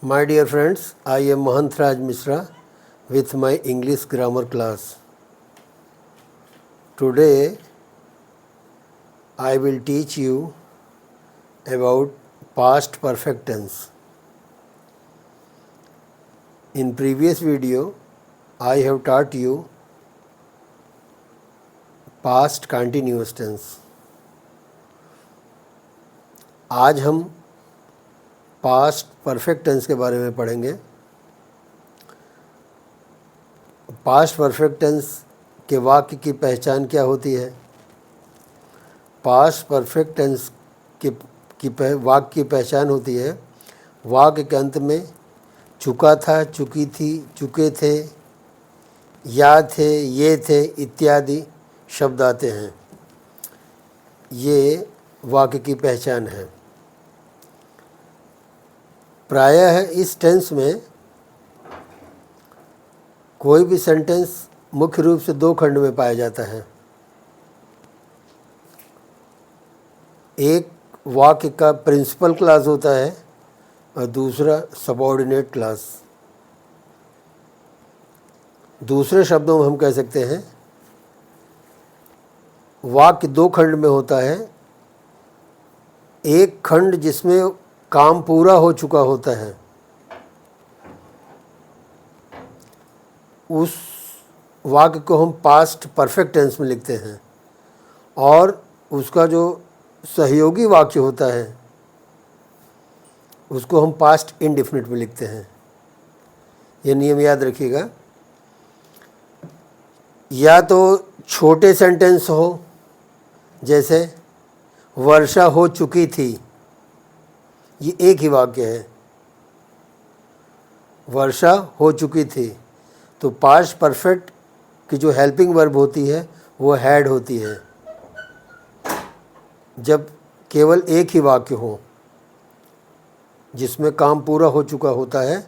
My dear friends, I am Mahant Raj Mishra with my English grammar class. Today I will teach you about past perfect tense. In previous video I have taught you past continuous tense. आज हम past perfect tense के बारे में पढ़ेंगे। Past perfect tense के वाक्य की पहचान क्या होती है? पास्ट परफेक्ट टेंस वाक्य की पहचान होती है वाक्य के अंत में चुका था, चुकी थी, चुके थे, या थे, ये थे इत्यादि शब्द आते हैं। ये वाक्य की पहचान है। प्रायः इस टेंस में कोई भी सेंटेंस मुख्य रूप से दो खंड में पाया जाता है। एक वाक्य का प्रिंसिपल क्लास होता है और दूसरा सबऑर्डिनेट क्लास। दूसरे शब्दों में हम कह सकते हैं वाक्य दो खंड में होता है। एक खंड जिसमें काम पूरा हो चुका होता है, उस वाक्य को हम पास्ट परफेक्ट टेंस में लिखते हैं, और उसका जो सहयोगी वाक्य होता है उसको हम पास्ट इंडेफिनिट में लिखते हैं। ये नियम याद रखिएगा। या तो छोटे सेंटेंस हो, जैसे वर्षा हो चुकी थी, ये एक ही वाक्य है। वर्षा हो चुकी थी, तो पास्ट परफेक्ट की जो हेल्पिंग वर्ब होती है वो हैड होती है। जब केवल एक ही वाक्य हो जिसमें काम पूरा हो चुका होता है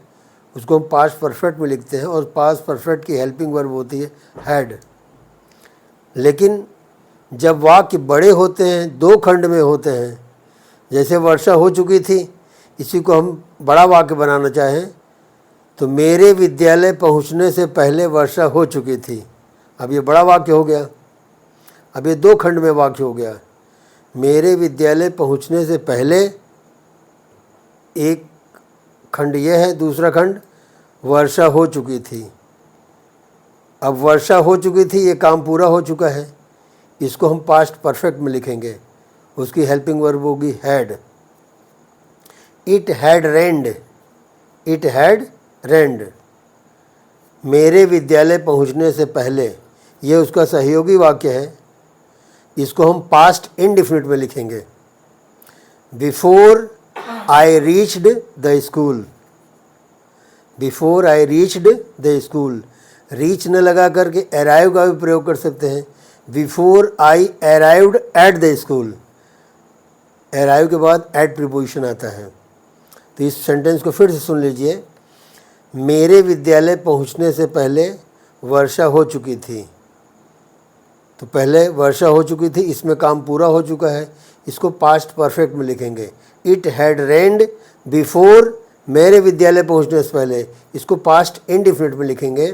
उसको हम पास्ट परफेक्ट में लिखते हैं, और पास्ट परफेक्ट की हेल्पिंग वर्ब होती है हैड। लेकिन जब वाक्य बड़े होते हैं, दो खंड में होते हैं, जैसे वर्षा हो चुकी थी, इसी को हम बड़ा वाक्य बनाना चाहें तो मेरे विद्यालय पहुंचने से पहले वर्षा हो चुकी थी। अब ये बड़ा वाक्य हो गया। अब ये दो खंड में वाक्य हो गया। मेरे विद्यालय पहुंचने से पहले एक खंड ये है, दूसरा खंड वर्षा हो चुकी थी। अब वर्षा हो चुकी थी, ये काम पूरा हो चुका है, इसको हम पास्ट परफेक्ट में लिखेंगे। उसकी हेल्पिंग वर्ब होगी had. It had rained, it had rained. मेरे विद्यालय पहुंचने से पहले, ये उसका सहयोगी वाक्य है, इसको हम पास्ट इंडेफिनिट में लिखेंगे। Before I reached the school, before I reached the school. Reach न लगा करके अराइव का भी प्रयोग कर सकते हैं। Before I arrived at the school, arrive के बाद एट प्रीपोजिशन आता है। तो इस सेंटेंस को फिर से सुन लीजिए। मेरे विद्यालय पहुंचने से पहले वर्षा हो चुकी थी। तो पहले वर्षा हो चुकी थी, इसमें काम पूरा हो चुका है, इसको पास्ट परफेक्ट में लिखेंगे। इट हैड रेन्ड बिफोर, मेरे विद्यालय पहुंचने से पहले, इसको पास्ट इंडेफिनिट में लिखेंगे।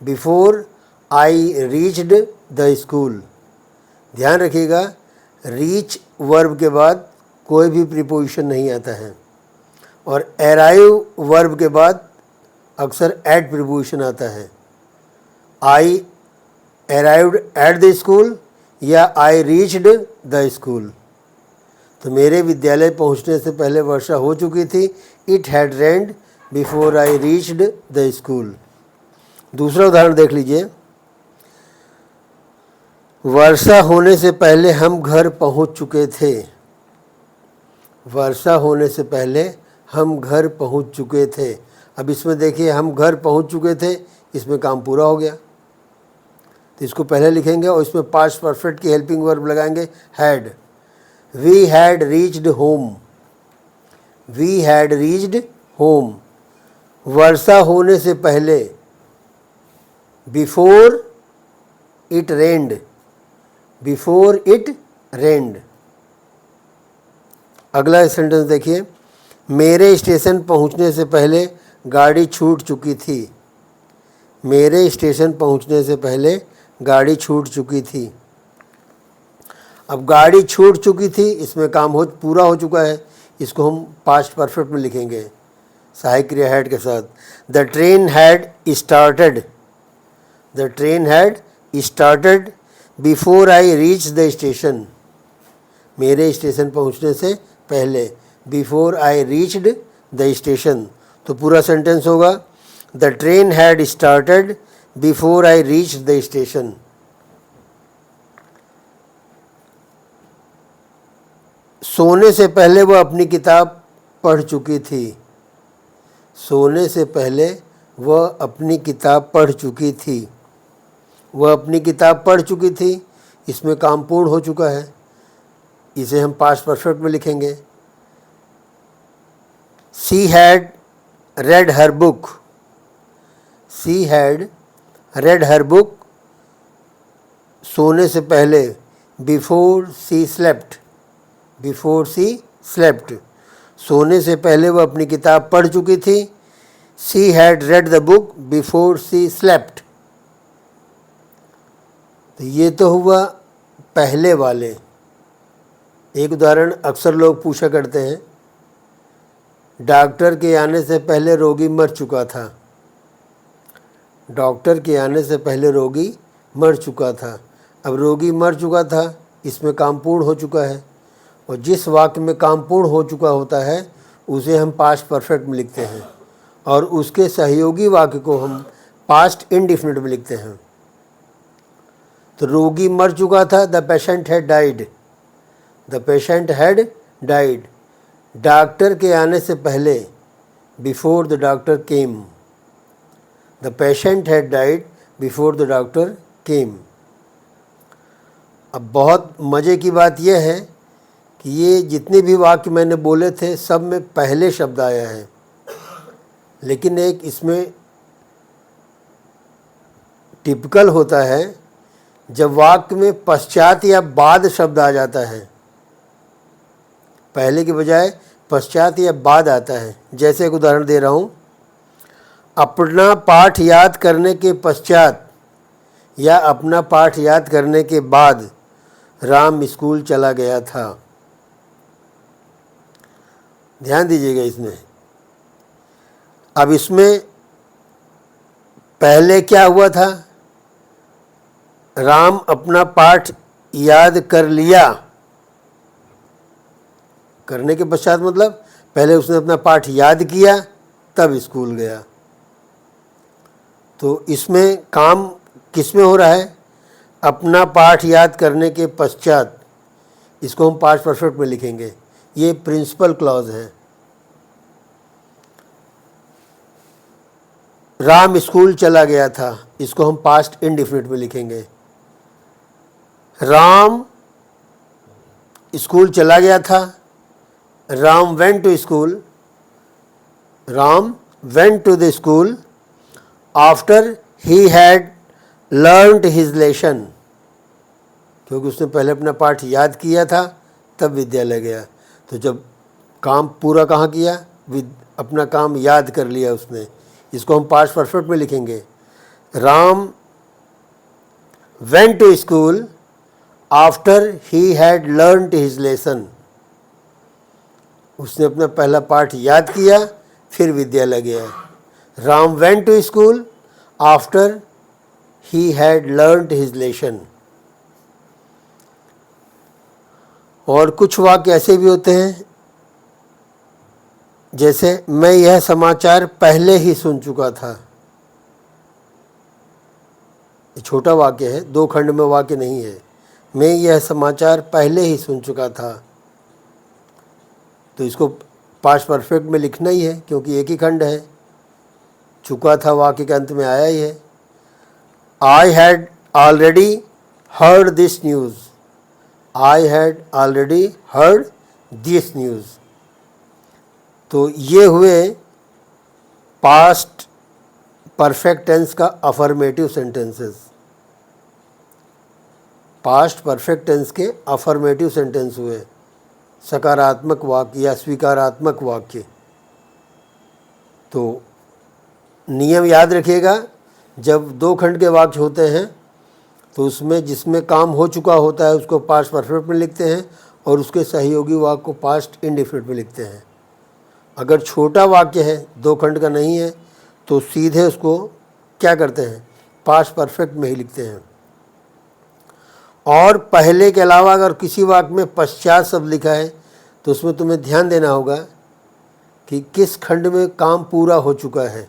Before I reached the school. ध्यान रखिएगा, रीच वर्ब के बाद कोई भी प्रीपोजिशन नहीं आता है, और अराइव वर्ब के बाद अक्सर एट प्रीपोजिशन आता है। आई अराइव्ड एट द स्कूल या आई रीच्ड द स्कूल। तो मेरे विद्यालय पहुंचने से पहले वर्षा हो चुकी थी। It had rained before I reached the school. दूसरा उदाहरण देख लीजिए। वर्षा होने से पहले हम घर पहुंच चुके थे। वर्षा होने से पहले हम घर पहुंच चुके थे। अब इसमें देखिए, हम घर पहुंच चुके थे, इसमें काम पूरा हो गया, तो इसको पहले लिखेंगे और इसमें पास्ट परफेक्ट की हेल्पिंग वर्ब लगाएंगे had. We had reached home, we had reached home. वर्षा होने से पहले, before it rained, before it rained. अगला सेंटेंस देखिए। मेरे स्टेशन पहुंचने से पहले गाड़ी छूट चुकी थी। मेरे स्टेशन पहुंचने से पहले गाड़ी छूट चुकी थी। अब गाड़ी छूट चुकी थी, इसमें काम पूरा हो चुका है, इसको हम पास्ट परफेक्ट में लिखेंगे सहायक क्रिया हैड के साथ। The train had started. The train had started before I reach the station. मेरे स्टेशन पहुंचने से पहले, before I reached the station. तो पूरा सेंटेंस होगा the train had started before I reach the station. सोने से पहले वह अपनी किताब पढ़ चुकी थी। सोने से पहले वह अपनी किताब पढ़ चुकी थी। वह अपनी किताब पढ़ चुकी थी, इसमें काम पूर्ण हो चुका है, इसे हम पास्ट परफेक्ट में लिखेंगे। She had read her book. She had read her book सोने से पहले, before she slept. Before she slept, सोने से पहले वह अपनी किताब पढ़ चुकी थी। She had read the book before she slept. तो ये तो हुआ पहले वाले। एक उदाहरण अक्सर लोग पूछा करते हैं, डॉक्टर के आने से पहले रोगी मर चुका था। डॉक्टर के आने से पहले रोगी मर चुका था। अब रोगी मर चुका था, इसमें काम पूर्ण हो चुका है, और जिस वाक्य में काम पूर्ण हो चुका होता है उसे हम पास्ट परफेक्ट में लिखते हैं, और उसके सहयोगी वाक्य को हम पास्ट इंडिफिनिट में लिखते हैं। तो रोगी मर चुका था, the patient had died. The patient had died. Doctor के आने से पहले, before the doctor came. The patient had died before the doctor केम। अब बहुत मज़े की बात यह है कि ये जितने भी वाक्य मैंने बोले थे सब में पहले शब्द आया है, लेकिन एक इसमें टिपिकल होता है जब वाक्य में पश्चात या बाद शब्द आ जाता है, पहले के बजाय पश्चात या बाद आता है। जैसे एक उदाहरण दे रहा हूँ, अपना पाठ याद करने के पश्चात या अपना पाठ याद करने के बाद राम स्कूल चला गया था। ध्यान दीजिएगा इसमें। अब इसमें पहले क्या हुआ था, राम अपना पाठ याद कर लिया। करने के पश्चात मतलब पहले उसने अपना पाठ याद किया तब स्कूल गया। तो इसमें काम किस में हो रहा है, अपना पाठ याद करने के पश्चात। इसको हम पास्ट परफेक्ट में लिखेंगे, ये प्रिंसिपल क्लॉज है। राम स्कूल चला गया था, इसको हम पास्ट इंडिफिनिट में लिखेंगे। राम स्कूल चला गया था, Ram went to school. Ram went to the school after he had learned his lesson. क्योंकि उसने पहले अपना पाठ याद किया था तब विद्यालय गया। तो जब काम पूरा कहाँ किया, अपना काम याद कर लिया उसने, इसको हम पास्ट परफेक्ट में लिखेंगे। Ram went to school after he had learned his lesson. उसने अपना पहला पाठ याद किया फिर विद्यालय गया। Ram went to school after he had learned his lesson. और कुछ वाक्य ऐसे भी होते हैं, जैसे मैं यह समाचार पहले ही सुन चुका था। ये छोटा वाक्य है, दो खंड में वाक्य नहीं है। मैं यह समाचार पहले ही सुन चुका था, तो इसको पास्ट परफेक्ट में लिखना ही है क्योंकि एक ही खंड है। चुका था वाक्य के अंत में आया ही है। I had already heard this news. I had already heard this news. तो ये हुए पास्ट परफेक्ट टेंस का affirmative sentences. Past perfect tense के अफर्मेटिव सेंटेंस हुए, सकारात्मक वाक्य या स्वीकारात्मक वाक्य। तो नियम याद रखिएगा, जब दो खंड के वाक्य होते हैं तो उसमें जिसमें काम हो चुका होता है उसको पास्ट परफेक्ट में लिखते हैं और उसके सहयोगी वाक्य को पास्ट इंडेफिनिट में लिखते हैं। अगर छोटा वाक्य है, दो खंड का नहीं है, तो सीधे उसको क्या करते हैं, पास्ट परफेक्ट में ही लिखते हैं। और पहले के अलावा अगर किसी वाक्य में पश्चात शब्द लिखा है तो उसमें तुम्हें ध्यान देना होगा कि किस खंड में काम पूरा हो चुका है,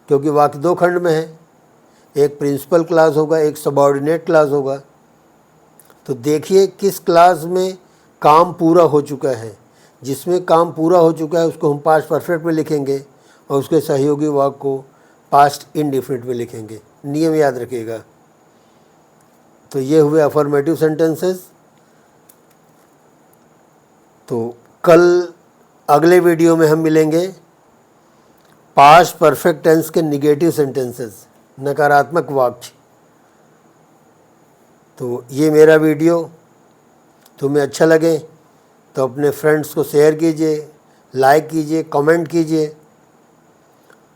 क्योंकि वाक्य दो खंड में है, एक प्रिंसिपल क्लास होगा, एक सबऑर्डिनेट क्लास होगा। तो देखिए किस क्लास में काम पूरा हो चुका है। जिसमें काम पूरा हो चुका है उसको हम पास्ट परफेक्ट में लिखेंगे और उसके सहयोगी वाक्य को पास्ट इंडेफिनिट में लिखेंगे। नियम याद रखिएगा। तो ये हुए अफर्मेटिव सेंटेंसेस। तो कल अगले वीडियो में हम मिलेंगे पास्ट परफेक्ट टेंस के निगेटिव सेंटेंसेस, नकारात्मक वाक्य। तो ये मेरा वीडियो तुम्हें अच्छा लगे तो अपने फ्रेंड्स को शेयर कीजिए, लाइक कीजिए, कमेंट कीजिए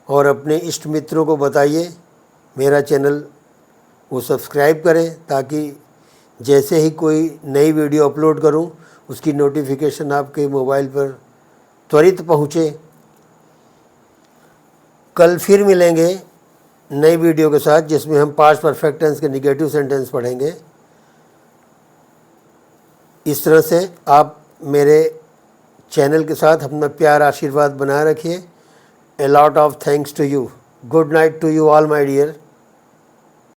और अपने इष्ट मित्रों को बताइए मेरा चैनल वो सब्सक्राइब करें, ताकि जैसे ही कोई नई वीडियो अपलोड करूं उसकी नोटिफिकेशन आपके मोबाइल पर त्वरित पहुंचे। कल फिर मिलेंगे नई वीडियो के साथ जिसमें हम पास्ट परफेक्ट टेंस के निगेटिव सेंटेंस पढ़ेंगे। इस तरह से आप मेरे चैनल के साथ अपना प्यार आशीर्वाद बनाए रखिए। A lot of thanks to you. Good night to you all, my dear.